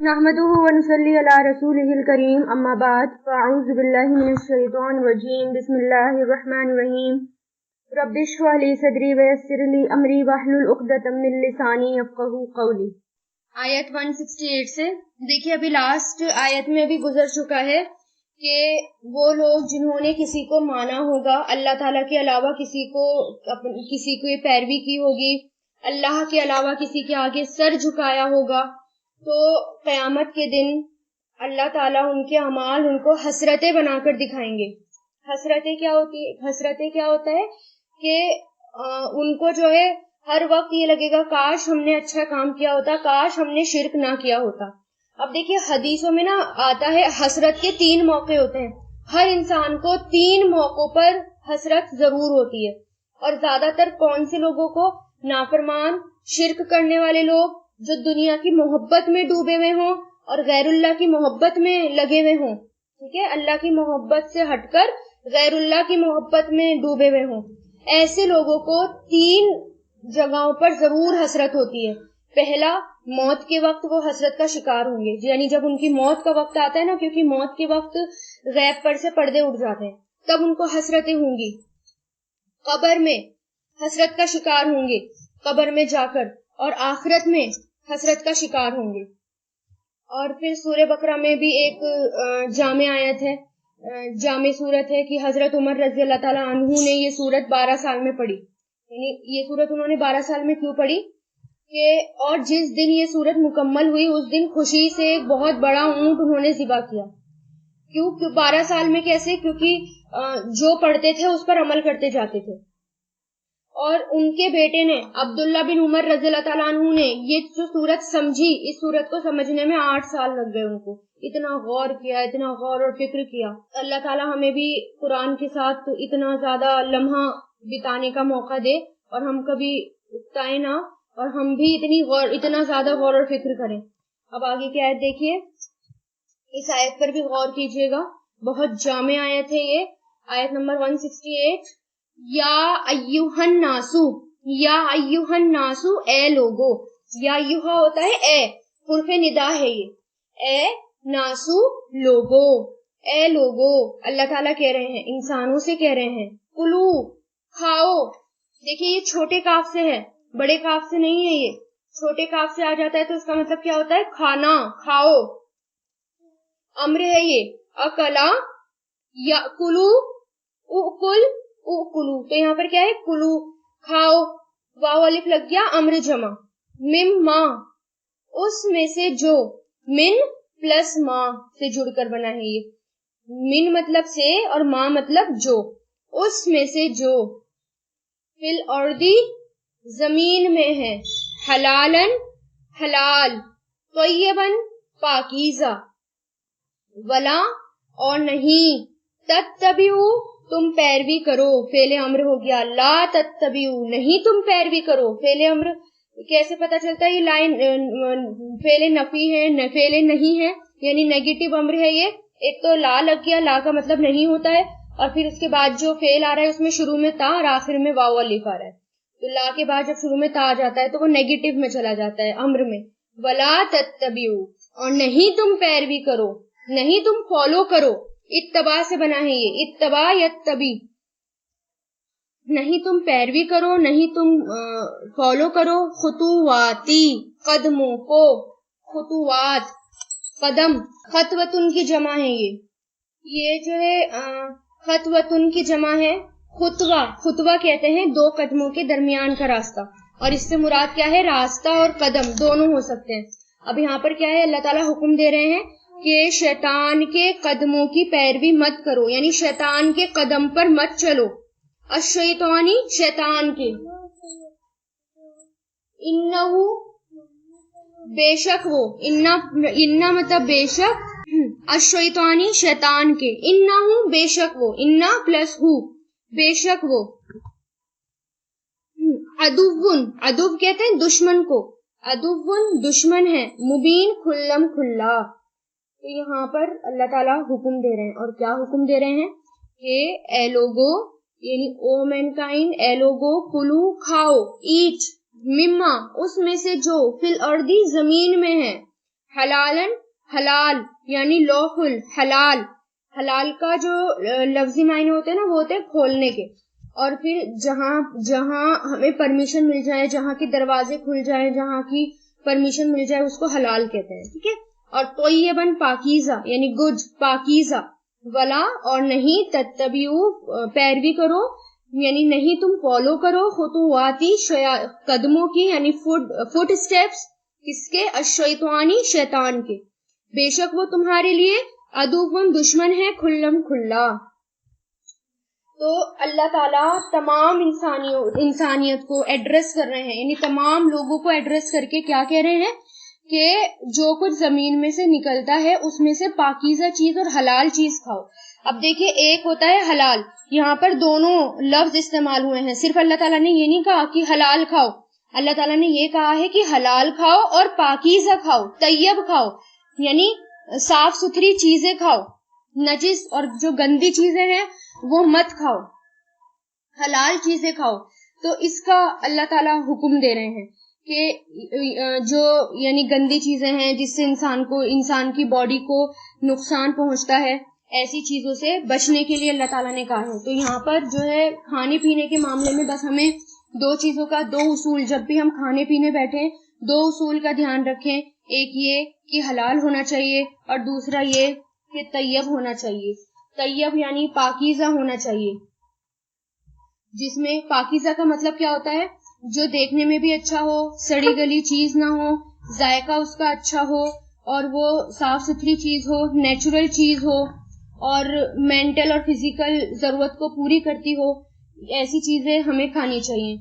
نحمده ونصلي على رسوله الكريم اما بعد فاعوذ بالله من الشيطان الرجيم بسم الله الرحمن الرحيم رب اشرح لي صدري ويسر لي امري واحلل عقدة من لساني يفقهوا قولي۔ آیت 168 سے دیکھیے ابھی لاسٹ آیت میں بھی گزر چکا ہے کہ وہ لوگ جنہوں نے کسی کو مانا ہوگا اللہ تعالیٰ کے علاوہ کسی کو پیروی کی ہوگی، اللہ کے علاوہ کسی کے آگے سر جھکایا ہوگا، تو قیامت کے دن اللہ تعالیٰ ان کے اعمال ان کو حسرتیں بنا کر دکھائیں گے۔ حسرتیں کیا ہوتا ہے کہ ان کو جو ہے ہر وقت یہ لگے گا کاش ہم نے اچھا کام کیا ہوتا، کاش ہم نے شرک نہ کیا ہوتا۔ اب دیکھیے حدیثوں میں نا آتا ہے حسرت کے 3 موقع ہوتے ہیں، ہر انسان کو 3 موقعوں پر حسرت ضرور ہوتی ہے، اور زیادہ تر کون سے لوگوں کو؟ نافرمان، شرک کرنے والے لوگ جو دنیا کی محبت میں ڈوبے ہوئے ہوں اور غیر اللہ کی محبت میں لگے ہوئے ہوں، ٹھیک ہے، اللہ کی محبت سے ہٹ کر غیر اللہ کی محبت میں ڈوبے ہوئے ہوں، ایسے لوگوں کو 3 جگہوں پر ضرور حسرت ہوتی ہے۔ پہلا، موت کے وقت وہ حسرت کا شکار ہوں گے، یعنی جب ان کی موت کا وقت آتا ہے نا، کیونکہ موت کے وقت غیب پر سے پردے اٹھ جاتے ہیں، تب ان کو حسرتیں ہوں گی۔ قبر میں حسرت کا شکار ہوں گے قبر میں جا کر، اور آخرت میں حسرت کا شکار ہوں گے۔ اور پھر سورہ بقرہ میں بھی ایک جامع آیت ہے، جامع صورت ہے کہ حضرت عمر رضی اللہ تعالیٰ عنہ نے یہ صورت 12 سال میں پڑھی، یعنی یہ صورت انہوں نے 12 سال میں کیوں پڑھی کہ اور جس دن یہ صورت مکمل ہوئی اس دن خوشی سے ایک بہت بڑا اونٹ انہوں نے ذبح کیا۔ کیوں 12 سال میں کیسے؟ کیونکہ جو پڑھتے تھے اس پر عمل کرتے جاتے تھے، اور ان کے بیٹے نے عبداللہ بن عمر رضی اللہ تعالیٰ عنہ نے یہ جو صورت سمجھی، اس صورت کو سمجھنے میں 8 سال لگ گئے ان کو، اتنا غور کیا، اتنا غور اور فکر کیا۔ اللہ تعالیٰ ہمیں بھی قرآن کے ساتھ اتنا زیادہ لمحہ بتانے کا موقع دے اور ہم کبھی اکتائیں نہ، اور ہم بھی اتنا زیادہ غور اور فکر کریں۔ اب آگے کی آیت دیکھیے، اس آیت پر بھی غور کیجئے گا، بہت جامع آیت ہے یہ، آیت نمبر 168۔ یا ایوہ الناسو، یا ایوہ الناسو، اے لوگو، یا ایوہ ہوتا ہے اے، حرف ندا ہے یہ، اے ناسو لوگو، اے لوگو، اللہ تعالیٰ کہہ رہے ہیں، انسانوں سے کہہ رہے ہیں، کلو، کھاؤ۔ دیکھیں یہ چھوٹے کاف سے ہے، بڑے کاف سے نہیں ہے، یہ چھوٹے کاف سے آ جاتا ہے تو اس کا مطلب کیا ہوتا ہے؟ کھانا، کھاؤ۔ امر ہے یہ، اکلا، یا کلو، اکل، اکلو، تو یہاں پر کیا ہے؟ کلو، کھاؤ، واو الف لگ گیا، امر جمع، مما، اس میں سے جو، من پلس ما سے جڑ کر بنا ہے یہ، من مطلب سے اور ما مطلب جو، اس میں سے جو، فی الارضی زمین میں ہے، حلالن حلال، طیبن پاکیزہ، ولا اور نہیں، تتبعو تم پیروی کرو، فعل امر ہو گیا، لا تتبعو نہیں تم پیروی کرو، فعل امر کیسے پتا چلتا ہے؟ یہ لائن فعل نفی ہے، فعل نہیں ہے، یعنی نیگیٹو امر ہے یہ۔ ایک تو لا لگ گیا، لا کا مطلب نہیں ہوتا ہے، اور پھر اس کے بعد جو فعل آ رہا ہے اس میں شروع میں تا اور آخر میں واو الف آ رہا ہے، تو لا کے بعد جب شروع میں تا آ جاتا ہے تو وہ نیگیٹو میں چلا جاتا ہے، امر میں۔ ولا تتبعو، اور نہیں تم پیروی کرو، نہیں تم فالو کرو، اتباع سے بنا ہے یہ، اتباع یتبی، نہیں تم پیروی کرو، نہیں تم فالو کرو، خطواتی قدموں کو، خطوات قدم، خطوتن کی جمع ہے یہ جو ہے خطوتن کی جمع ہے، خطوہ، خطوہ کہتے ہیں 2 قدموں کے درمیان کا راستہ، اور اس سے مراد کیا ہے؟ راستہ اور قدم دونوں ہو سکتے ہیں۔ اب یہاں پر کیا ہے؟ اللہ تعالیٰ حکم دے رہے ہیں کہ شیطان کے قدموں کی پیروی مت کرو، یعنی شیطان کے قدم پر مت چلو، الشیطانی شیطان کے، انہو بے شک وہ، انہ مطلب بے شک، الشیطانی شیطان کے، انہو بے شک وہ، انہ پلس ہو بے شک وہ، عدوٌ، عدو کہتے ہیں دشمن کو، عدوٌ دشمن ہے، مبین کھلم کھلا۔ تو یہاں پر اللہ تعالیٰ حکم دے رہے ہیں، اور کیا حکم دے رہے ہیں؟ کہ اے لوگو، یعنی او مینکائنڈ، اے لوگو، کلو کھاؤ، ایٹ، مما اس میں سے جو، فی الارضی زمین میں ہے، حلالن حلال یعنی لوفل حلال. حلال کا جو لفظی معنی ہوتے ہیں نا وہ ہوتے ہیں کھولنے کے. اور پھر جہاں ہمیں پرمیشن مل جائے, جہاں کے دروازے کھل جائیں, جہاں کی پرمیشن مل جائے اس کو حلال کہتے ہیں. ٹھیک ہے. اور طیباً پاکیزہ یعنی گڈ پاکیزہ. ولا اور نہیں تتبعوا پیروی کرو یعنی نہیں تم فالو کرو خطواتی قدموں کی یعنی فٹ اسٹیپس کس کے الشیطانی شیطان کے, بے شک وہ تمہارے لیے عدوٌ دشمن ہے کھلم کھلا. تو اللہ تعالیٰ تمام انسانیت کو ایڈریس کر رہے ہیں یعنی تمام لوگوں کو ایڈریس کر کے کیا کہہ رہے ہیں کہ جو کچھ زمین میں سے نکلتا ہے اس میں سے پاکیزہ چیز اور حلال چیز کھاؤ. اب دیکھیے ایک ہوتا ہے حلال, یہاں پر دونوں لفظ استعمال ہوئے ہیں. صرف اللہ تعالیٰ نے یہ نہیں کہا کہ حلال کھاؤ, اللہ تعالیٰ نے یہ کہا ہے کہ حلال کھاؤ اور پاکیزہ کھاؤ, طیب کھاؤ یعنی صاف ستھری چیزیں کھاؤ, نجس اور جو گندی چیزیں ہیں وہ مت کھاؤ, حلال چیزیں کھاؤ. تو اس کا اللہ تعالیٰ حکم دے رہے ہیں کہ جو یعنی گندی چیزیں ہیں جس سے انسان کی باڈی کو نقصان پہنچتا ہے, ایسی چیزوں سے بچنے کے لیے اللہ تعالیٰ نے کہا ہے. تو یہاں پر جو ہے کھانے پینے کے معاملے میں بس ہمیں دو چیزوں کا, دو اصول, جب بھی ہم کھانے پینے بیٹھیں دو اصول کا دھیان رکھیں. ایک یہ کہ حلال ہونا چاہیے اور دوسرا یہ کہ طیب ہونا چاہیے. طیب یعنی پاکیزہ ہونا چاہیے, جس میں پاکیزہ کا مطلب کیا ہوتا ہے, جو دیکھنے میں بھی اچھا ہو, سڑی گلی چیز نہ ہو, ذائقہ اس کا اچھا ہو اور وہ صاف ستھری چیز ہو, نیچرل چیز ہو اور مینٹل اور فزیکل ضرورت کو پوری کرتی ہو. ایسی چیزیں ہمیں کھانی چاہیے.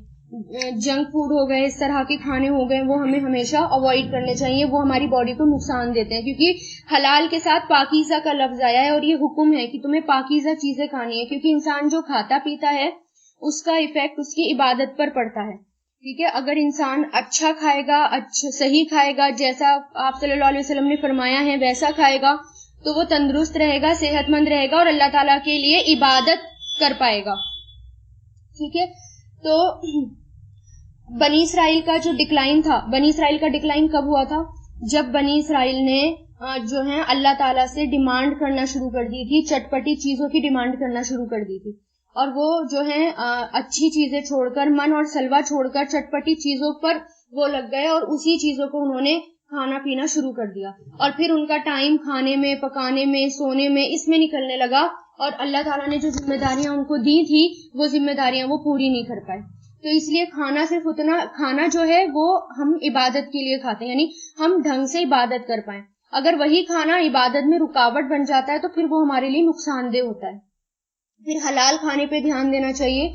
جنک فوڈ ہو گئے, اس طرح کے کھانے ہو گئے, وہ ہمیں ہمیشہ اوائڈ کرنے چاہیے, وہ ہماری باڈی کو نقصان دیتے ہیں. کیونکہ حلال کے ساتھ پاکیزہ کا لفظ آیا ہے اور یہ حکم ہے کہ تمہیں پاکیزہ چیزیں کھانی ہے, کیونکہ انسان جو کھاتا پیتا ہے اس کا ایفیکٹ اس کی عبادت پر پڑتا ہے. ٹھیک ہے. اگر انسان اچھا کھائے گا, صحیح کھائے گا, جیسا آپ صلی اللہ علیہ وسلم نے فرمایا ہے ویسا کھائے گا تو وہ تندرست رہے گا, صحت مند رہے گا اور اللہ تعالیٰ کے لیے عبادت کر پائے گا. ٹھیک ہے. تو بنی اسرائیل کا جو ڈکلائن تھا, بنی اسرائیل کا ڈکلائن کب ہوا تھا؟ جب بنی اسرائیل نے جو ہے اللہ تعالیٰ سے ڈیمانڈ کرنا شروع کر دی تھی, چٹپٹی چیزوں کی ڈیمانڈ کرنا شروع کر دی تھی, اور وہ جو ہے اچھی چیزیں چھوڑ کر, من اور سلوا چھوڑ کر چٹپٹی چیزوں پر وہ لگ گئے اور اسی چیزوں کو انہوں نے کھانا پینا شروع کر دیا. اور پھر ان کا ٹائم کھانے میں, پکانے میں, سونے میں, اس میں نکلنے لگا اور اللہ تعالیٰ نے جو ذمہ داریاں ان کو دی تھی وہ ذمہ داریاں وہ پوری نہیں کر پائے. تو اس لیے کھانا صرف اتنا, کھانا جو ہے وہ ہم عبادت کے لیے کھاتے ہیں, یعنی ہم ڈھنگ سے عبادت کر پائیں. اگر وہی کھانا عبادت میں رکاوٹ بن جاتا ہے تو پھر وہ ہمارے لیے نقصان دہ ہوتا ہے. پھر حلال کھانے پہ دھیان دینا چاہیے,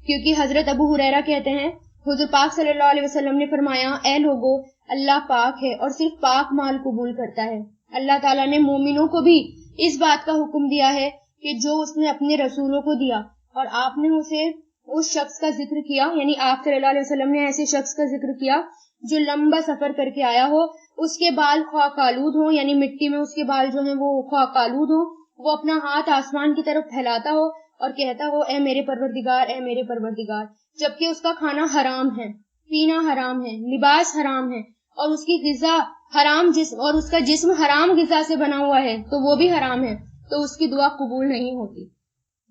کیونکہ حضرت ابو ہریرہ کہتے ہیں حضور پاک صلی اللہ علیہ وسلم نے فرمایا, اے لوگو, اللہ پاک ہے اور صرف پاک مال قبول کرتا ہے. اللہ تعالیٰ نے مومنوں کو بھی اس بات کا حکم دیا ہے کہ جو اس نے اپنے رسولوں کو دیا, اور آپ نے اسے اس شخص کا ذکر کیا, یعنی آپ صلی اللہ علیہ وسلم نے ایسے شخص کا ذکر کیا جو لمبا سفر کر کے آیا ہو, اس کے بال خاک آلود ہوں, یعنی مٹی میں اس کے بال جو ہیں وہ خاک آلود ہوں, وہ اپنا ہاتھ آسمان کی طرف پھیلاتا ہو اور کہتا ہو اے میرے پروردگار, اے میرے پروردگار, جبکہ اس کا کھانا حرام ہے, پینا حرام ہے, لباس حرام ہے اور اس کی غذا حرام, اور اس کا جسم حرام غذا سے بنا ہوا ہے تو وہ بھی حرام ہے, تو اس کی دعا قبول نہیں ہوتی.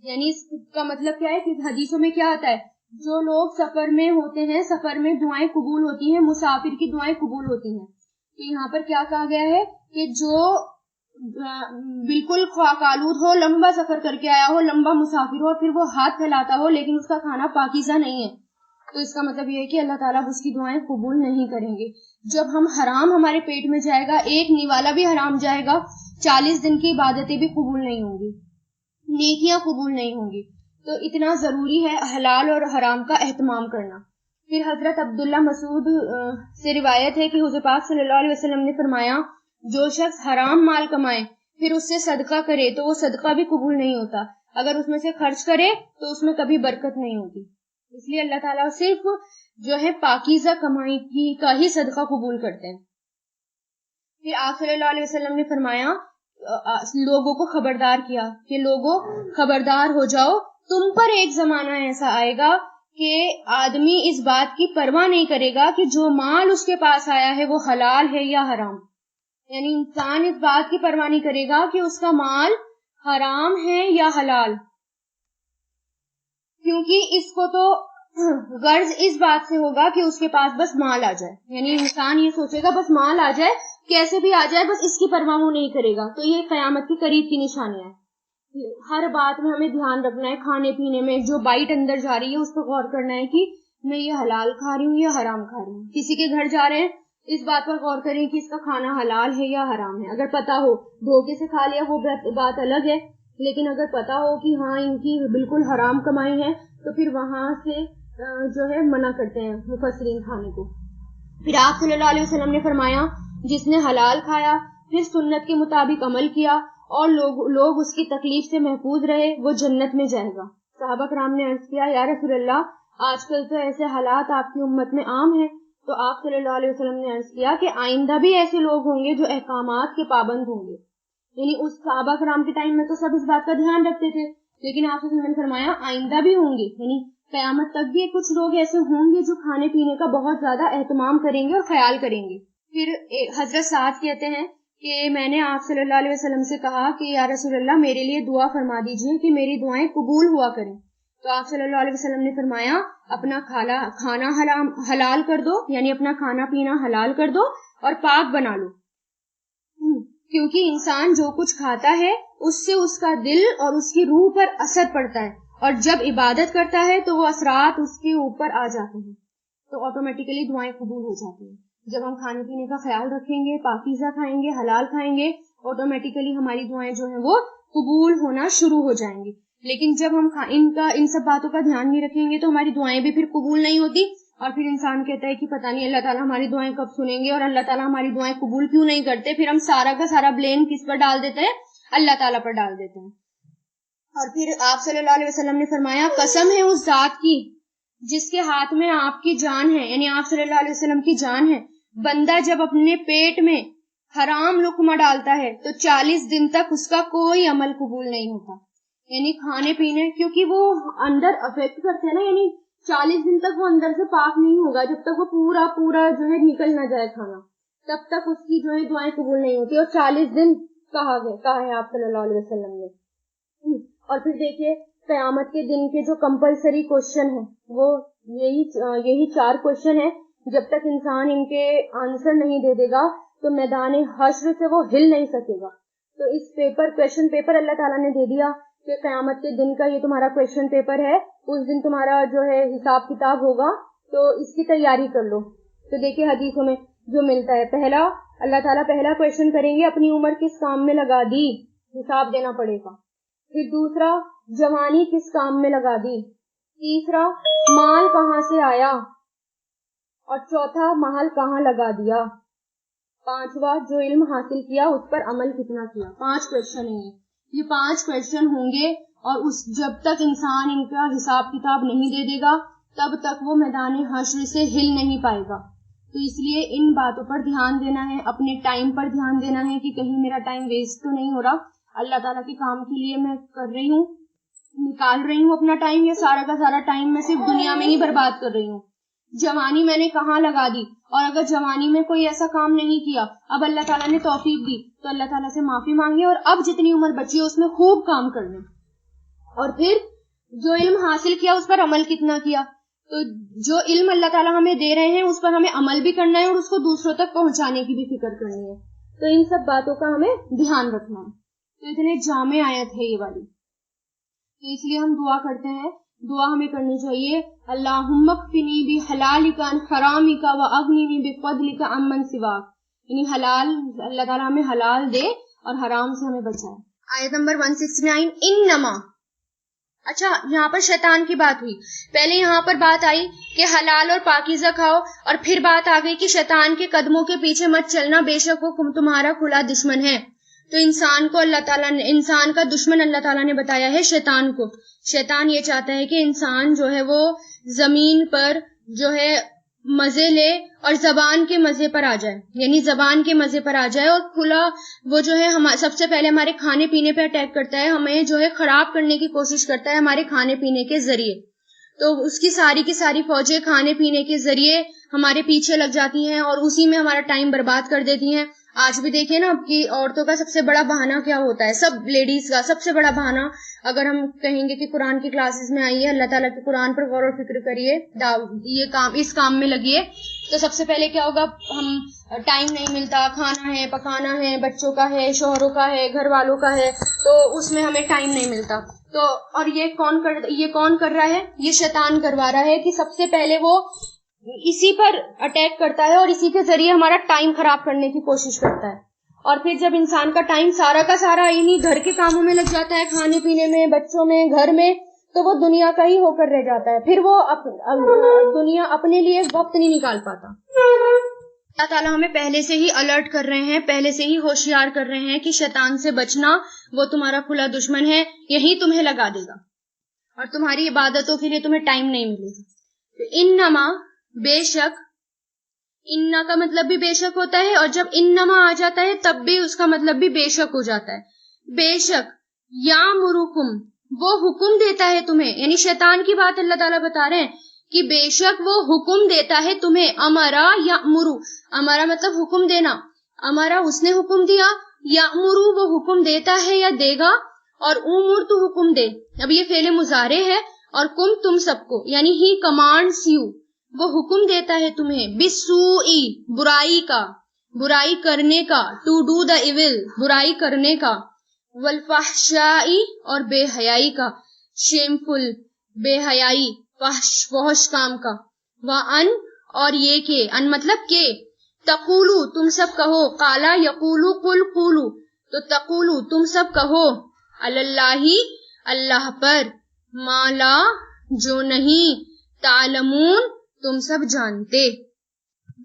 یعنی اس کا مطلب کیا ہے کہ حدیثوں میں کیا آتا ہے, جو لوگ سفر میں ہوتے ہیں سفر میں دعائیں قبول ہوتی ہیں, مسافر کی دعائیں قبول ہوتی ہیں. تو یہاں پر کیا کہا گیا ہے کہ جو بالکل خاک آلود ہو, لمبا سفر کر کے آیا ہو, لمبا مسافر ہو اور پھر وہ ہاتھ پھیلاتا ہو لیکن اس کا کھانا پاکیزہ نہیں ہے, تو اس کا مطلب یہ ہے کہ اللہ تعالیٰ اس کی دعائیں قبول نہیں کریں گے. جب ہم حرام ہمارے پیٹ میں جائے گا, ایک نیوالا بھی حرام جائے گا, 40 دن کی عبادتیں بھی قبول نہیں ہوں گی, نیکیاں قبول نہیں ہوں گی. تو اتنا ضروری ہے حلال اور حرام کا اہتمام کرنا. پھر حضرت عبداللہ مسعود سے روایت ہے کہ حضور پاک صلی اللہ علیہ وسلم نے فرمایا, جو شخص حرام مال کمائے پھر اس سے صدقہ کرے تو وہ صدقہ بھی قبول نہیں ہوتا, اگر اس میں سے خرچ کرے تو اس میں کبھی برکت نہیں ہوتی. اس لیے اللہ تعالیٰ صرف جو ہے پاکیزہ کمائی کا ہی صدقہ قبول کرتے ہیں. پھر آپ صلی اللہ علیہ وسلم نے فرمایا, لوگوں کو خبردار کیا کہ لوگوں خبردار ہو جاؤ, تم پر ایک زمانہ ایسا آئے گا کہ آدمی اس بات کی پرواہ نہیں کرے گا کہ جو مال اس کے پاس آیا ہے وہ حلال ہے یا حرام, یعنی انسان اس بات کی پرواہ نہیں کرے گا کہ اس کا مال حرام ہے یا حلال، کیونکہ اس کو تو غرض اس بات سے ہوگا کہ اس کے پاس بس مال آ جائے. یعنی انسان یہ سوچے گا بس مال آ جائے، کیسے بھی آ جائے، بس اس کی پرواہ وہ نہیں کرے گا. تو یہ قیامت کے قریب کی نشانیاں ہیں. ہر بات میں ہمیں دھیان رکھنا ہے. کھانے پینے میں جو بائٹ اندر جا رہی ہے اس پر غور کرنا ہے کہ میں یہ حلال کھا رہی ہوں یا حرام کھا رہی ہوں. کسی کے گھر جا رہے ہیں، اس بات پر غور کریں کہ اس کا کھانا حلال ہے یا حرام ہے. اگر پتا ہو دھوکے سے کھا لیا وہ بات الگ ہے، لیکن اگر پتا ہو کہ ہاں ان کی بالکل حرام کمائی ہے تو پھر وہاں سے جو ہے منع کرتے ہیں مفسرین کھانے کو. پھر آپ صلی اللہ علیہ وسلم نے فرمایا جس نے حلال کھایا پھر سنت کے مطابق عمل کیا اور لوگ اس کی تکلیف سے محفوظ رہے، وہ جنت میں جائے گا. صحابہ کرام نے عرض کیا یا رسول اللہ آج کل تو ایسے حالات آپ کی امت میں عام ہیں. تو آپ صلی اللہ علیہ وسلم نے عرض کیا کہ آئندہ بھی ایسے لوگ ہوں گے جو احکامات کے پابند ہوں گے. یعنی اس صحابہ کرام کے ٹائم میں تو سب اس بات کا دھیان رکھتے تھے، لیکن آپ صلی اللہ علیہ وسلم نے فرمایا آئندہ بھی ہوں گے. یعنی قیامت تک بھی کچھ لوگ ایسے ہوں گے جو کھانے پینے کا بہت زیادہ اہتمام کریں گے اور خیال کریں گے. پھر حضرت سعد کہتے ہیں کہ میں نے آپ صلی اللہ علیہ وسلم سے کہا کہ یا رسول اللہ میرے لیے دعا فرما دیجئے کہ میری دعائیں قبول ہوا کریں. تو آپ صلی اللہ علیہ وسلم نے فرمایا اپنا کھانا حلال کر دو، یعنی اپنا کھانا پینا حلال کر دو اور پاک بنا لو، کیونکہ انسان جو کچھ کھاتا ہے اس سے اس کا دل اور اس کی روح پر اثر پڑتا ہے، اور جب عبادت کرتا ہے تو وہ اثرات اس کے اوپر آ جاتے ہیں، تو آٹومیٹیکلی دعائیں قبول ہو جاتی ہیں. جب ہم کھانے پینے کا خیال رکھیں گے، پاکیزہ کھائیں گے، حلال کھائیں گے، آٹومیٹیکلی ہماری دعائیں جو ہیں وہ قبول ہونا شروع ہو جائیں گی. لیکن جب ہم ان سب باتوں کا دھیان نہیں رکھیں گے تو ہماری دعائیں بھی پھر قبول نہیں ہوتی، اور پھر انسان کہتا ہے کہ پتہ نہیں اللہ تعالیٰ ہماری دعائیں کب سنیں گے اور اللہ تعالیٰ ہماری دعائیں قبول کیوں نہیں کرتے. پھر ہم سارا کا سارا بلیم کس پر ڈال دیتے ہیں؟ اللہ تعالیٰ پر ڈال دیتے ہیں. اور پھر آپ صلی اللہ علیہ وسلم نے فرمایا قسم ہے اس ذات کی جس کے ہاتھ میں آپ کی جان ہے، یعنی آپ صلی اللہ علیہ وسلم کی جان ہے، بندہ جب اپنے پیٹ میں حرام لقمہ ڈالتا ہے تو 40 دن تک اس کا کوئی عمل قبول نہیں ہوتا. یعنی کھانے پینے کیونکہ وہ اندر افیکٹ کرتے ہیں نا، یعنی 40 دن تک وہ اندر سے پاک نہیں ہوگا. جب تک وہ پورا جو ہے نکل نہ جائے کھانا، تب تک اس کی جو ہے دعائیں قبول نہیں ہوتی. اور 40 دن کہا ہے آپ صلی اللہ علیہ وسلم نے. اور پھر دیکھیے قیامت کے دن کے جو کمپلسری کوشچن ہیں وہ یہی 4 کوشچن ہیں. جب تک انسان ان کے آنسر نہیں دے دے گا تو میدان حشر سے وہ ہل نہیں سکے گا. تو اس کوشچن پیپر اللہ تعالیٰ نے دے دیا کہ قیامت کے دن کا یہ تمہارا کوشچن پیپر ہے، اس دن تمہارا جو ہے حساب کتاب ہوگا، تو اس کی تیاری کر لو. تو دیکھیے حدیثوں میں جو ملتا ہے، پہلا اللہ تعالیٰ پہلا کوشچن کریں گے اپنی عمر کس کام میں لگا دی، حساب دینا پڑے گا. پھر دوسرا جوانی کس کام میں لگا دی، تیسرا مال کہاں سے آیا، اور چوتھا محل کہاں لگا دیا، پانچواں جو علم حاصل کیا اس پر عمل کتنا کیا. 5 کوشچن ہیں یہ 5 کوشچن ہوں گے، اور جب تک انسان ان کا حساب کتاب نہیں دے دے گا تب تک وہ میدان حشر سے ہل نہیں پائے گا. تو اس لیے ان باتوں پر دھیان دینا ہے، اپنے ٹائم پر دھیان دینا ہے کہ کہیں میرا ٹائم ویسٹ تو نہیں ہو رہا. اللہ تعالیٰ کے کام کے لیے میں کر رہی ہوں، نکال رہی ہوں اپنا ٹائم، یا سارا کا سارا ٹائم میں صرف دنیا میں ہی برباد کر رہی ہوں. جوانی میں نے کہاں لگا دی، اور اگر جوانی میں کوئی ایسا کام نہیں کیا، اب اللہ تعالیٰ نے توفیق دی تو اللہ تعالیٰ سے معافی مانگے اور اب جتنی عمر بچی ہے اس میں خوب کام کر لیں. اور پھر جو علم حاصل کیا اس پر عمل کتنا کیا. تو جو علم اللہ تعالیٰ ہمیں دے رہے ہیں اس پر ہمیں عمل بھی کرنا ہے اور اس کو دوسروں تک پہنچانے کی بھی فکر کرنی ہے. تو ان سب باتوں کا ہمیں دھیان رکھنا ہے. تو اتنے جامع آیت ہے یہ والی. تو اس لیے ہم دعا کرتے ہیں، دعا ہمیں کرنی چاہیے اللہم اکفنی بحلالک عن حرامک واغننی بفضلک عمن سواک. یعنی حلال، اللہ تعالیٰ ہمیں حلال دے اور حرام سے ہمیں بچائے. آیت نمبر 169 انما. اچھا یہاں پر شیطان کی بات ہوئی. پہلے یہاں پر بات آئی کہ حلال اور پاکیزہ کھاؤ، اور پھر بات آ گئی کہ شیطان کے قدموں کے پیچھے مت چلنا، بے شک وہ تمہارا کھلا دشمن ہے. تو انسان کو اللہ تعالیٰ نے، انسان کا دشمن اللہ تعالیٰ نے بتایا ہے شیطان کو. شیطان یہ چاہتا ہے کہ انسان جو ہے وہ زمین پر جو ہے مزے لے اور زبان کے مزے پر آ جائے، یعنی زبان کے مزے پر آ جائے، اور کھلا وہ جو ہے سب سے پہلے ہمارے کھانے پینے پہ اٹیک کرتا ہے، ہمیں جو ہے خراب کرنے کی کوشش کرتا ہے ہمارے کھانے پینے کے ذریعے. تو اس کی ساری فوجیں کھانے پینے کے ذریعے ہمارے پیچھے لگ جاتی ہیں اور اسی میں ہمارا ٹائم برباد کر دیتی ہیں. آج بھی دیکھیں نا کہ عورتوں کا سب سے بڑا بہانہ کیا ہوتا ہے، سب لیڈیز کا سب سے بڑا بہانہ، اگر ہم کہیں گے کہ قرآن کی کلاسز میں آئیے، اللہ تعالیٰ کے قرآن پر غور و فکر کریے، اس کام میں لگیے، تو سب سے پہلے کیا ہوگا، ہم ٹائم نہیں ملتا، کھانا ہے، پکانا ہے، بچوں کا ہے، شوہروں کا ہے، گھر والوں کا ہے، تو اس میں ہمیں ٹائم نہیں ملتا. تو اور یہ کون کر رہا ہے، یہ شیطان کروا رہا ہے کہ سب سے پہلے وہ اسی پر اٹیک کرتا ہے اور اسی کے ذریعے ہمارا ٹائم خراب کرنے کی کوشش کرتا ہے. اور پھر جب انسان کا ٹائم سارا کا سارا انہی گھر کے کاموں میں لگ جاتا ہے، کھانے پینے میں، بچوں میں، گھر میں، تو وہ دنیا کا ہی ہو کر رہ جاتا ہے، پھر وہ دنیا اپنے لیے وقت نہیں نکال پاتا. اللہ تعالیٰ ہمیں پہلے سے ہی الرٹ کر رہے ہیں، پہلے سے ہی ہوشیار کر رہے ہیں کہ شیطان سے بچنا، وہ تمہارا کھلا دشمن ہے، یہی تمہیں لگا دے گا اور تمہاری عبادتوں کے لیے تمہیں ٹائم نہیں ملے گا. انما، بے شک، اننا کا مطلب بھی بے شک ہوتا ہے، اور جب انما آ جاتا ہے تب بھی اس کا مطلب بھی بے شک ہو جاتا ہے. بے شک یامرکم، وہ حکم دیتا ہے تمہیں، یعنی شیطان کی بات اللہ تعالیٰ بتا رہے ہیں کہ بے شک وہ حکم دیتا ہے تمہیں. امرا یامرو، امرا مطلب حکم دینا، امرا اس نے حکم دیا، یامرو وہ حکم دیتا ہے یا دے گا، اور امور تو حکم دے. اب یہ فعل مضارع ہے، اور کم تم سب کو، یعنی ہی کمانڈز یو، وہ حکم دیتا ہے تمہیں، بالسوء برائی کا، برائی کرنے کا، ٹو ڈو دا ایول برائی کرنے کا، والفحشاء اور بے حیائی کا، شیمفل بے حیائی، فحش کام کا، وان اور یہ کہ، ان مطلب کہ، تقولو تم سب کہو، قالا یقولو قل قولو، تو تقولو تم سب کہو، اللہ اللہ پر، ما لا جو نہیں، تعلمون تم سب جانتے،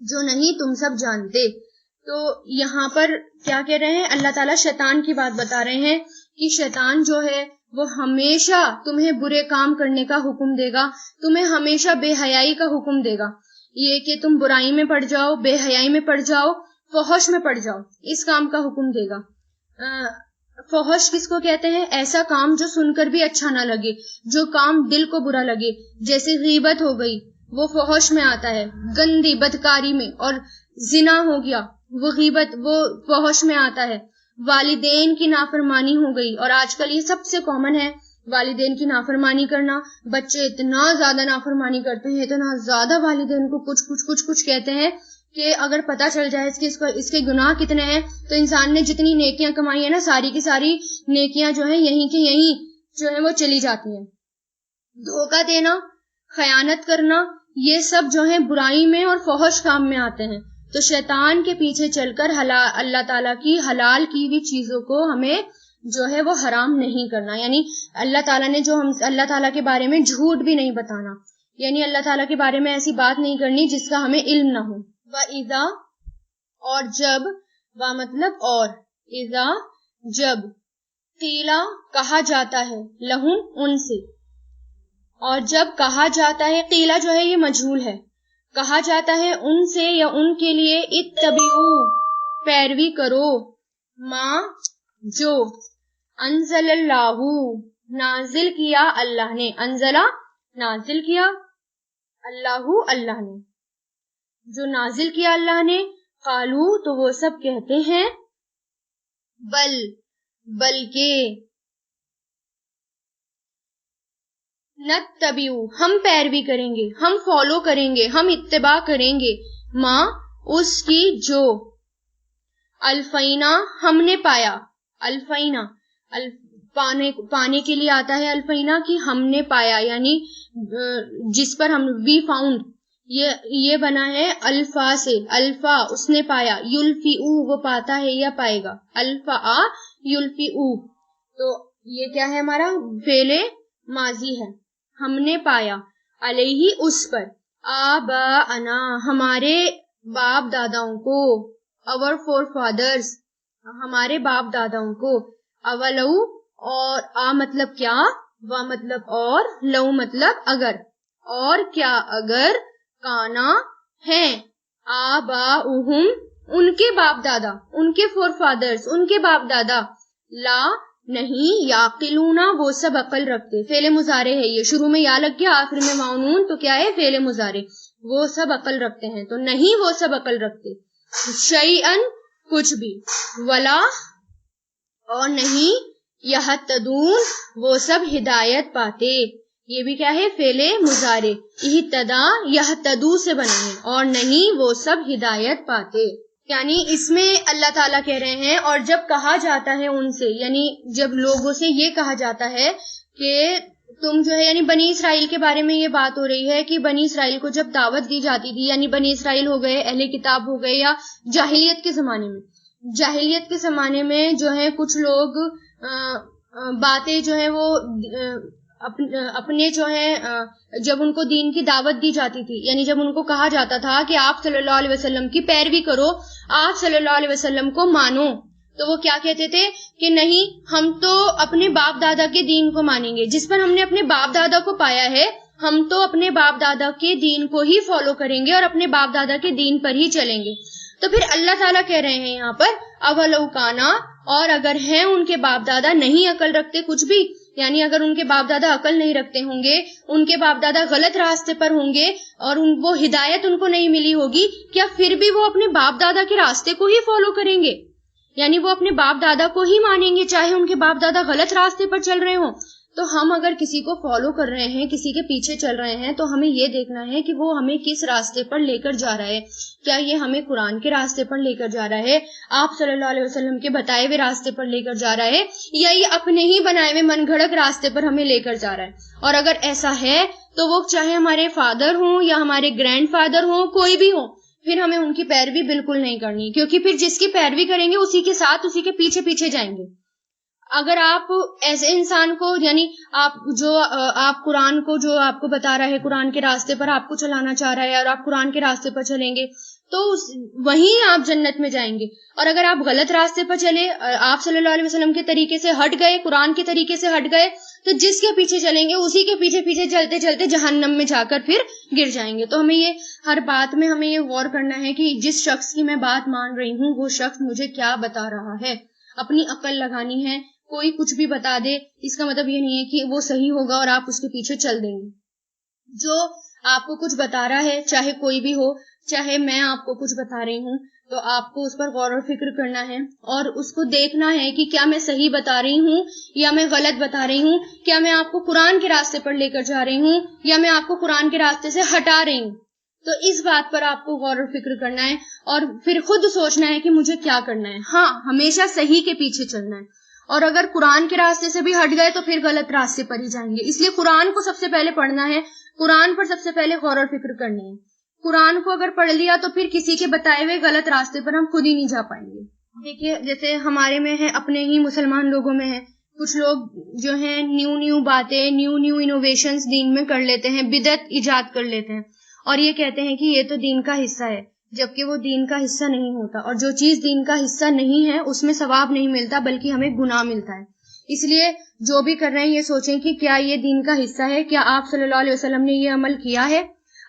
جو نہیں تم سب جانتے. تو یہاں پر کیا کہہ رہے ہیں، اللہ تعالیٰ شیطان کی بات بتا رہے ہیں کہ شیطان جو ہے وہ ہمیشہ تمہیں برے کام کرنے کا حکم دے گا، تمہیں ہمیشہ بے حیائی کا حکم دے گا، یہ کہ تم برائی میں پڑ جاؤ، بے حیائی میں پڑ جاؤ، فحش میں پڑ جاؤ، اس کام کا حکم دے گا. فحش کس کو کہتے ہیں، ایسا کام جو سن کر بھی اچھا نہ لگے، جو کام دل کو برا لگے، جیسے غیبت ہو گئی وہ فحش میں آتا ہے، گندی بدکاری میں، اور زنا ہو گیا وہ غیبت، وہ فحش میں آتا ہے. والدین کی نافرمانی ہو گئی، اور آج کل یہ سب سے کامن ہے والدین کی نافرمانی کرنا. بچے اتنا زیادہ نافرمانی کرتے ہیں، اتنا زیادہ والدین کو کچھ کہتے ہیں کہ اگر پتہ چل جائے اس کے گناہ کتنے ہیں، تو انسان نے جتنی نیکیاں کمائی ہیں نا، ساری کی ساری نیکیاں جو ہیں یہیں کی یہیں جو ہے وہ چلی جاتی ہیں. دھوکہ دینا، خیانت کرنا، یہ سب جو ہیں برائی میں اور فحش کام میں آتے ہیں. تو شیطان کے پیچھے چل کر اللہ تعالیٰ کی حلال کی ہوئی چیزوں کو ہمیں جو ہے وہ حرام نہیں کرنا، یعنی اللہ تعالیٰ نے جو اللہ تعالیٰ کے بارے میں جھوٹ بھی نہیں بتانا، یعنی اللہ تعالیٰ کے بارے میں ایسی بات نہیں کرنی جس کا ہمیں علم نہ ہو. وَإِذَا اور جب، و مطلب اور، اذا جب، قیلا کہا جاتا ہے، لہم ان سے، اور جب کہا جاتا ہے، قیلا جو ہے یہ مجہول ہے، کہا جاتا ہے ان سے یا ان کے لیے، اتبعو پیروی کرو، ما جو، انزل اللہ نازل کیا اللہ نے، انزلہ نازل کیا، اللہ اللہ نے، جو نازل کیا اللہ نے. قالو تو وہ سب کہتے ہیں، بلکہ، نتبعو ہم پیروی کریں گے، ہم فالو کریں گے، ہم اتباع کریں گے، ما اس کی جو، الفینا ہم نے پایا، الفینا پانے کے لیے آتا ہے الفینا کی ہم نے پایا، یعنی جس پر ہم وی فاؤنڈ، یہ بنا ہے الفا سے، الفا اس نے پایا، یلفئو وہ پاتا ہے یا پائے گا، الفا یلفئو، تو یہ کیا ہے ہمارا فعل ماضی ہے، ہم نے پایا، علیہ اس پر، آباءنا ہمارے باپ داداؤں کو، our forefathers ہمارے باپ داداؤں کو، اولو اور آ مطلب کیا، و مطلب اور، لو مطلب اگر، اور کیا اگر، کانا ہیں، آباؤہم ان کے باپ دادا، ان کے فور فادرز، ان کے باپ دادا، لا نہیں، یاقلونا وہ سب عقل رکھتے، فعل مضارع ہے یہ، شروع میں یا لگ گیا، آخر میں معنون، تو کیا ہے فعل مضارع، وہ سب عقل رکھتے ہیں، تو نہیں وہ سب عقل رکھتے، شیئن کچھ بھی، ولا اور نہیں، یہتدون وہ سب ہدایت پاتے. یہ بھی کیا ہے؟ فعل مضارع. اہتدا یہتدو سے بنا ہے، اور نہیں وہ سب ہدایت پاتے. یعنی اس میں اللہ تعالیٰ کہہ رہے ہیں، اور جب کہا جاتا ہے ان سے، یعنی جب لوگوں سے یہ کہا جاتا ہے کہ تم جو ہے، یعنی بنی اسرائیل کے بارے میں یہ بات ہو رہی ہے کہ بنی اسرائیل کو جب دعوت دی جاتی تھی، یعنی بنی اسرائیل ہو گئے، اہل کتاب ہو گئے، یا جاہلیت کے زمانے میں جو ہے کچھ لوگ باتیں جو ہے وہ اپنے جو ہے جب ان کو دین کی دعوت دی جاتی تھی، یعنی جب ان کو کہا جاتا تھا کہ آپ صلی اللہ علیہ وسلم کی پیروی کرو، آپ صلی اللہ علیہ وسلم کو مانو، تو وہ کیا کہتے تھے کہ نہیں، ہم تو اپنے باپ دادا کے دین کو مانیں گے، جس پر ہم نے اپنے باپ دادا کو پایا ہے، ہم تو اپنے باپ دادا کے دین کو ہی فالو کریں گے اور اپنے باپ دادا کے دین پر ہی چلیں گے. تو پھر اللہ تعالیٰ کہہ رہے ہیں یہاں پر اولو کانا، اور اگر ہیں ان کے باپ دادا نہیں عقل رکھتے کچھ بھی، یعنی اگر ان کے باپ دادا عقل نہیں رکھتے ہوں گے، ان کے باپ دادا غلط راستے پر ہوں گے اور وہ ہدایت ان کو نہیں ملی ہوگی، کیا پھر بھی وہ اپنے باپ دادا کے راستے کو ہی فالو کریں گے؟ یعنی وہ اپنے باپ دادا کو ہی مانیں گے چاہے ان کے باپ دادا غلط راستے پر چل رہے ہوں. تو ہم اگر کسی کو فالو کر رہے ہیں، کسی کے پیچھے چل رہے ہیں، تو ہمیں یہ دیکھنا ہے کہ وہ ہمیں کس راستے پر لے کر جا رہا ہے. کیا یہ ہمیں قرآن کے راستے پر لے کر جا رہا ہے، آپ صلی اللہ علیہ وسلم کے بتائے ہوئے راستے پر لے کر جا رہا ہے، یا یہ اپنے ہی بنائے ہوئے من گھڑت راستے پر ہمیں لے کر جا رہا ہے؟ اور اگر ایسا ہے تو وہ چاہے ہمارے فادر ہوں یا ہمارے گرینڈ فادر ہوں، کوئی بھی ہو، پھر ہمیں ان کی پیروی بالکل نہیں کرنی، کیونکہ پھر جس کی پیروی کریں گے اسی کے ساتھ، اسی کے پیچھے پیچھے جائیں گے. اگر آپ ایسے انسان کو، یعنی آپ قرآن کو جو آپ کو بتا رہا ہے، قرآن کے راستے پر آپ کو چلانا چاہ رہا ہے، اور آپ قرآن کے راستے پر چلیں گے تو وہیں آپ جنت میں جائیں گے. اور اگر آپ غلط راستے پر چلے، آپ صلی اللہ علیہ وسلم کے طریقے سے ہٹ گئے، قرآن کے طریقے سے ہٹ گئے، تو جس کے پیچھے چلیں گے اسی کے پیچھے پیچھے چلتے چلتے جہنم میں جا کر پھر گر جائیں گے. تو ہمیں یہ ہر بات میں ہمیں یہ غور کرنا ہے کہ جس شخص کی میں بات مان رہی ہوں وہ شخص مجھے کیا بتا رہا ہے. اپنی عقل لگانی ہے. کوئی کچھ بھی بتا دے اس کا مطلب یہ نہیں ہے کہ وہ صحیح ہوگا اور آپ اس کے پیچھے چل دیں گے. جو آپ کو کچھ بتا رہا ہے، چاہے کوئی بھی ہو، چاہے میں آپ کو کچھ بتا رہی ہوں، تو آپ کو اس پر غور و فکر کرنا ہے اور اس کو دیکھنا ہے کہ کیا میں صحیح بتا رہی ہوں یا میں غلط بتا رہی ہوں، کیا میں آپ کو قرآن کے راستے پر لے کر جا رہی ہوں یا میں آپ کو قرآن کے راستے سے ہٹا رہی ہوں. تو اس بات پر آپ کو غور و فکر کرنا ہے اور پھر خود سوچنا ہے کہ مجھے کیا کرنا ہے. ہاں، ہمیشہ صحیح کے پیچھے چلنا ہے، اور اگر قرآن کے راستے سے بھی ہٹ گئے تو پھر غلط راستے پر ہی جائیں گے. اس لیے قرآن کو سب سے پہلے پڑھنا ہے، قرآن پر سب سے پہلے غور و فکر کرنی ہے. قرآن کو اگر پڑھ لیا تو پھر کسی کے بتائے ہوئے غلط راستے پر ہم خود ہی نہیں جا پائیں گے. دیکھیے، جیسے ہمارے میں ہے، اپنے ہی مسلمان لوگوں میں ہے، کچھ لوگ جو ہیں نیو باتیں، نیو انوویشنز دین میں کر لیتے ہیں، بدعت ایجاد کر لیتے ہیں اور یہ کہتے ہیں کہ یہ تو دین کا حصہ ہے، جبکہ وہ دین کا حصہ نہیں ہوتا. اور جو چیز دین کا حصہ نہیں ہے اس میں ثواب نہیں ملتا بلکہ ہمیں گناہ ملتا ہے. اس لیے جو بھی کر رہے ہیں یہ سوچیں کہ کیا یہ دین کا حصہ ہے، کیا آپ صلی اللہ علیہ وسلم نے یہ عمل کیا ہے.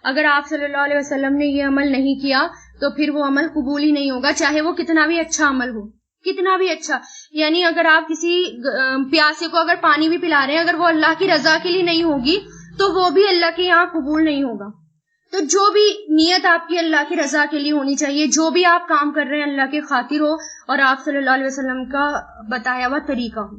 اگر آپ صلی اللہ علیہ وسلم نے یہ عمل نہیں کیا تو پھر وہ عمل قبول ہی نہیں ہوگا، چاہے وہ کتنا بھی اچھا عمل ہو، کتنا بھی اچھا. یعنی اگر آپ کسی پیاسے کو اگر پانی بھی پلا رہے ہیں، اگر وہ اللہ کی رضا کے لیے نہیں ہوگی تو وہ بھی اللہ کے یہاں قبول نہیں ہوگا. تو جو بھی نیت آپ کی اللہ کی رضا کے لیے ہونی چاہیے، جو بھی آپ کام کر رہے ہیں اللہ کے خاطر ہو اور آپ صلی اللہ علیہ وسلم کا بتایا ہوا طریقہ ہو.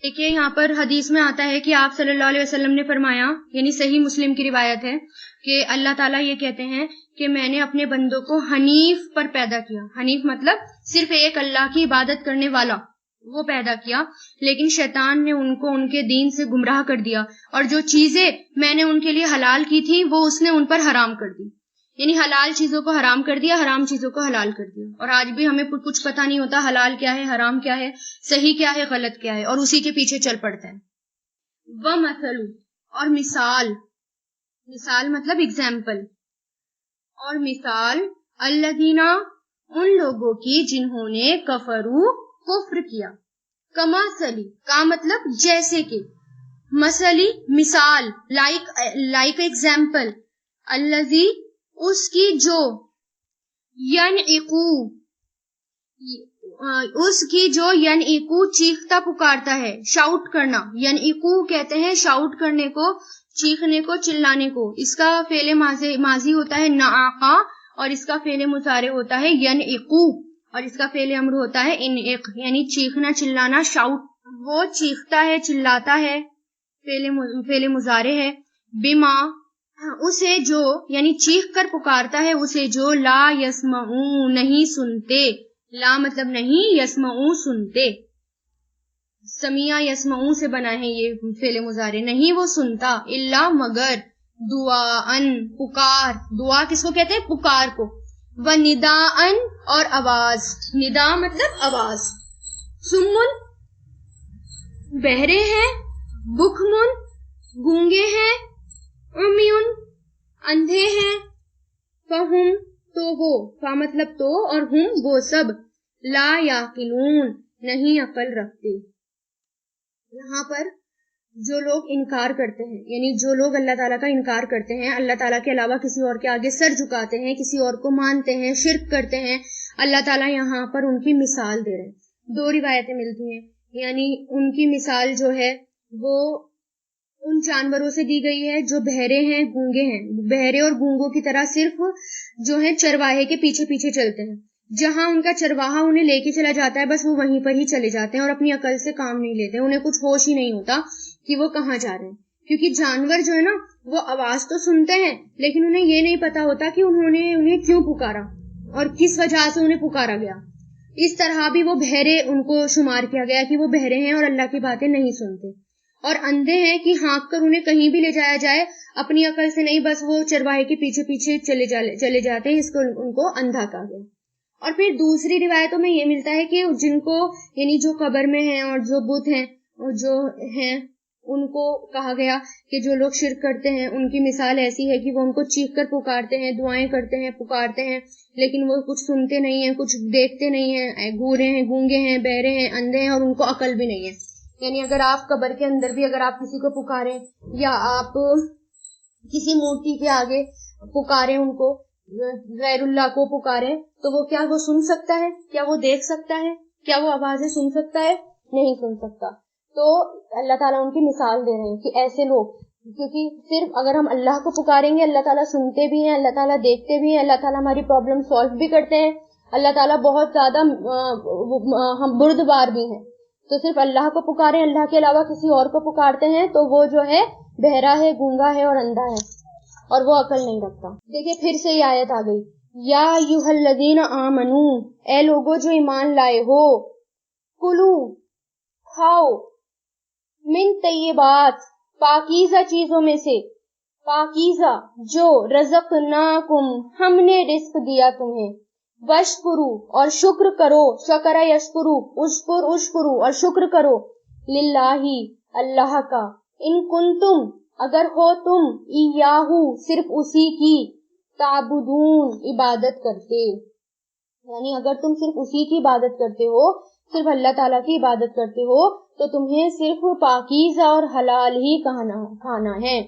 دیکھیے، یہاں پر حدیث میں آتا ہے کہ آپ صلی اللہ علیہ وسلم نے فرمایا، یعنی صحیح مسلم کی روایت ہے کہ اللہ تعالیٰ یہ کہتے ہیں کہ میں نے اپنے بندوں کو حنیف پر پیدا کیا. حنیف مطلب صرف ایک اللہ کی عبادت کرنے والا، وہ پیدا کیا، لیکن شیطان نے ان کو ان کے دین سے گمراہ کر دیا اور جو چیزیں میں نے ان کے لیے حلال کی تھی وہ اس نے ان پر حرام کر دی. یعنی حلال چیزوں کو حرام کر دیا، حرام چیزوں کو حلال کر دیا. اور آج بھی ہمیں کچھ پتہ نہیں ہوتا حلال کیا ہے، حرام کیا ہے، صحیح کیا ہے، غلط کیا ہے، اور اسی کے پیچھے چل پڑتا ہے. وَمَثَلُ، اور مثال مطلب ایگزامپل، اور مثال الذین، ان لوگوں کی جنہوں نے کفروا، کفر کیا. کمثلی، کا مطلب جیسے کہ، مثلی مثال، لائک ایگزامپل، الذی اس کی جو، ینعقو اس کی جو، ینعقو چیختا پکارتا ہے، شاؤٹ کرنا. ینعقو کہتے ہیں شاؤٹ کرنے کو، چیخنے کو، چلانے کو. اس کا فعل ماضی ہوتا ہے نعاقا اور اس کا فعل مضارع ہوتا ہے ینعقو. اور اس کا فعل امر ہوتا ہے انعق، یعنی چیخنا چلانا، شاؤٹ، وہ چیختا ہے چلاتا ہے، فعل مضارع ہے، بما اسے جو، یعنی چیخ کر پکارتا ہے اسے جو، لا یسمعون نہیں سنتے، لا مطلب نہیں، یسمعون سنتے، سمیع یسمعون سے بنا ہے یہ فعل مضارع، نہیں وہ سنتا، الا مگر، دعاءن پکار، دعا کس کو کہتے ہیں؟ پکار کو، و نداءن اور آواز، ندا مطلب آواز، سمن بہرے ہیں، بکمن گونگے ہیں، عمیون اندھے ہیں، فہم تو وہ، فا مطلب تو اور ہم وہ سب، لا یعقلون نہیں عقل رکھتے۔ یہاں پر جو لوگ انکار کرتے ہیں، یعنی جو لوگ اللہ تعالیٰ کا انکار کرتے ہیں، اللہ تعالیٰ کے علاوہ کسی اور کے آگے سر جھکاتے ہیں، کسی اور کو مانتے ہیں، شرک کرتے ہیں، اللہ تعالیٰ یہاں پر ان کی مثال دے رہے ہیں۔ دو روایتیں ملتی ہیں، یعنی ان کی مثال جو ہے وہ ان جانوروں سے دی گئی ہے جو بہرے ہیں، گونگے ہیں، بہرے اور گونگوں کی طرح صرف جو ہے چرواہے کے پیچھے پیچھے چلتے ہیں، جہاں ان کا چرواہا انہیں لے کے چلا جاتا ہے بس وہ وہیں پر ہی چلے جاتے ہیں اور اپنی عقل سے کام نہیں لیتے، انہیں کچھ ہوش ہی نہیں ہوتا کہ وہ کہاں جا رہے ہیں، کیونکہ جانور جو ہے نا وہ آواز تو سنتے ہیں لیکن انہیں یہ نہیں پتا ہوتا کہ انہیں کیوں پکارا اور کس وجہ سے انہیں پکارا گیا۔ اس طرح بھی وہ بہرے ان کو شمار کیا گیا کہ وہ بہرے ہیں اور اللہ کی باتیں نہیں سنتے، اور اندھے ہیں کہ ہانک کر انہیں کہیں بھی لے جایا جائے اپنی عقل سے نہیں، بس وہ چرواہے کے پیچھے پیچھے چلے جاتے ہیں، اس کو ان کو اندھا کہا گیا۔ اور پھر دوسری روایتوں میں یہ ملتا ہے کہ جن کو، یعنی جو قبر میں ہیں اور جو بت ہیں اور جو ہیں ان کو کہا گیا کہ جو لوگ شرک کرتے ہیں ان کی مثال ایسی ہے کہ وہ ان کو چیخ کر پکارتے ہیں، دعائیں کرتے ہیں، پکارتے ہیں، لیکن وہ کچھ سنتے نہیں ہیں، کچھ دیکھتے نہیں ہیں، گورے ہیں، گونگے ہیں، بہرے ہیں، اندھے ہیں، اور ان کو عقل بھی نہیں ہے۔ یعنی اگر آپ قبر کے اندر بھی اگر آپ کسی کو پکاریں یا آپ کسی مورتی کے آگے پکاریں، ان کو غیر اللہ کو پکاریں، تو وہ کیا وہ سن سکتا ہے؟ کیا وہ دیکھ سکتا ہے؟ کیا وہ آوازیں سن سکتا ہے؟ نہیں سن سکتا۔ تو اللہ تعالیٰ ان کی مثال دے رہے ہیں کہ ایسے لوگ، کیونکہ صرف اگر ہم اللہ کو پکاریں گے، اللہ تعالیٰ سنتے بھی ہیں، اللہ تعالیٰ دیکھتے بھی ہیں، اللہ تعالیٰ ہماری پرابلم سالو بھی کرتے ہیں، اللہ تعالیٰ بہت زیادہ ہم بردبار بھی ہیں، تو صرف اللہ کو پکاریں، اللہ کے علاوہ کسی اور کو پکارتے ہیں تو وہ جو ہے بہرا ہے، گونگا ہے اور اندھا ہے اور وہ عقل نہیں رکھتا۔ دیکھیں پھر سے یہ آیت آ گئی، یا ایھا الذین آمنو، اے لوگو جو ایمان لائے ہو، کلو کھاؤ، من طیبات پاکیزہ چیزوں میں سے، پاکیزہ جو، رزقناکم ہم نے رزق دیا تمہیں، وشکرو اور شکر کرو، شکر یشکرو، اشکرو اور شکر کرو، للہ اللہ کا، ان کنتم اگر ہو تم، ایاہو صرف اسی کی، تعبدون عبادت کرتے، یعنی اگر تم صرف اسی کی عبادت کرتے ہو، صرف اللہ تعالیٰ کی عبادت کرتے ہو، تو تمہیں صرف پاکیزہ اور حلال ہی کھانا ہے۔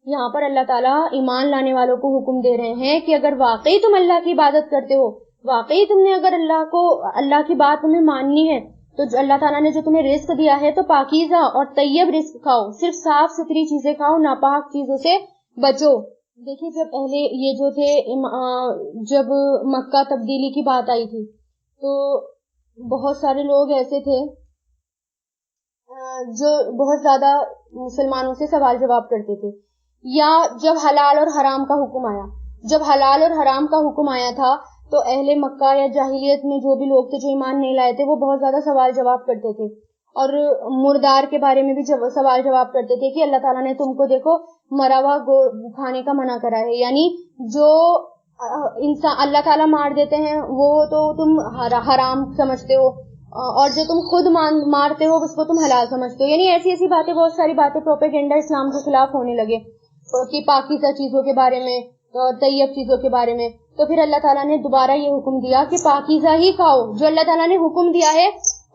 یہاں پر اللہ تعالیٰ ایمان لانے والوں کو حکم دے رہے ہیں کہ اگر واقعی تم اللہ کی عبادت کرتے ہو، واقعی تم نے اگر اللہ کی بات تمہیں ماننی ہے، تو جو اللہ تعالیٰ نے جو تمہیں رزق دیا ہے تو پاکیزہ اور طیب رزق کھاؤ، صرف صاف ستھری چیزیں کھاؤ، ناپاک چیزوں سے بچو۔ دیکھیے جب یہ جو تھے، جب مکہ تبدیلی کی بات آئی تھی تو بہت سارے لوگ ایسے تھے جو بہت زیادہ مسلمانوں سے سوال جواب کرتے تھے، یا جب حلال اور حرام کا حکم آیا، جب حلال اور حرام کا حکم آیا تھا تو اہل مکہ یا جاہلیت میں جو بھی لوگ تھے جو ایمان نہیں لائے تھے وہ بہت زیادہ سوال جواب کرتے تھے، اور مردار کے بارے میں بھی سوال جواب کرتے تھے کہ اللہ تعالیٰ نے تم کو دیکھو مرا ہوا کھانے کا منع کرا ہے، یعنی جو انسان اللہ تعالیٰ مار دیتے ہیں وہ تو تم حرام سمجھتے ہو، اور جو تم خود مارتے ہو اس کو تم حلال سمجھتے ہو، یعنی ایسی ایسی باتیں، بہت ساری باتیں، پروپیگنڈا اسلام کے خلاف ہونے لگے کہ پاکیزہ چیزوں کے بارے میں اور طیب چیزوں کے بارے میں۔ تو پھر اللہ تعالیٰ نے دوبارہ یہ حکم دیا کہ پاکیزہ ہی کھاؤ، جو اللہ تعالیٰ نے حکم دیا ہے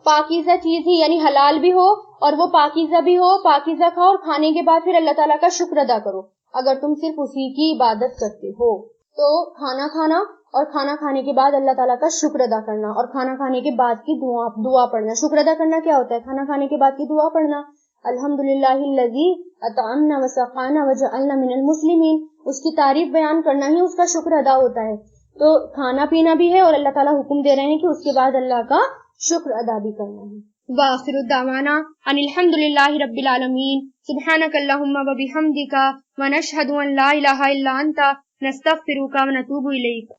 پاکیزہ چیز ہی، یعنی حلال بھی ہو اور وہ پاکیزہ بھی ہو، پاکیزہ کھاؤ، اور کھانے کے بعد پھر اللہ تعالیٰ کا شکر ادا کرو اگر تم صرف اسی کی عبادت کرتے ہو۔ تو کھانا کھانا اور کھانا کھانے کے بعد اللہ تعالیٰ کا شکر ادا کرنا، اور کھانا کھانے کے بعد کی دعا پڑھنا۔ شکر ادا کرنا کیا ہوتا ہے؟ کھانا کھانے کے بعد کی دعا پڑھنا، الحمدللہ الذی اطعمنا وسقانا وجعلنا من المسلمین، اس کی تعریف بیان کرنا ہی اس کا شکر ادا ہوتا ہے۔ تو کھانا پینا بھی ہے اور اللہ تعالیٰ حکم دے رہے ہیں کہ اس کے بعد اللہ کا شکر ادا بھی کرنا ہے. وآخر الدعوانا ان الحمد للہ رب العالمین سبحانک اللہم و بحمدک ونشہد ان لا الہ الا انت نستغفرک ونتوب الیک.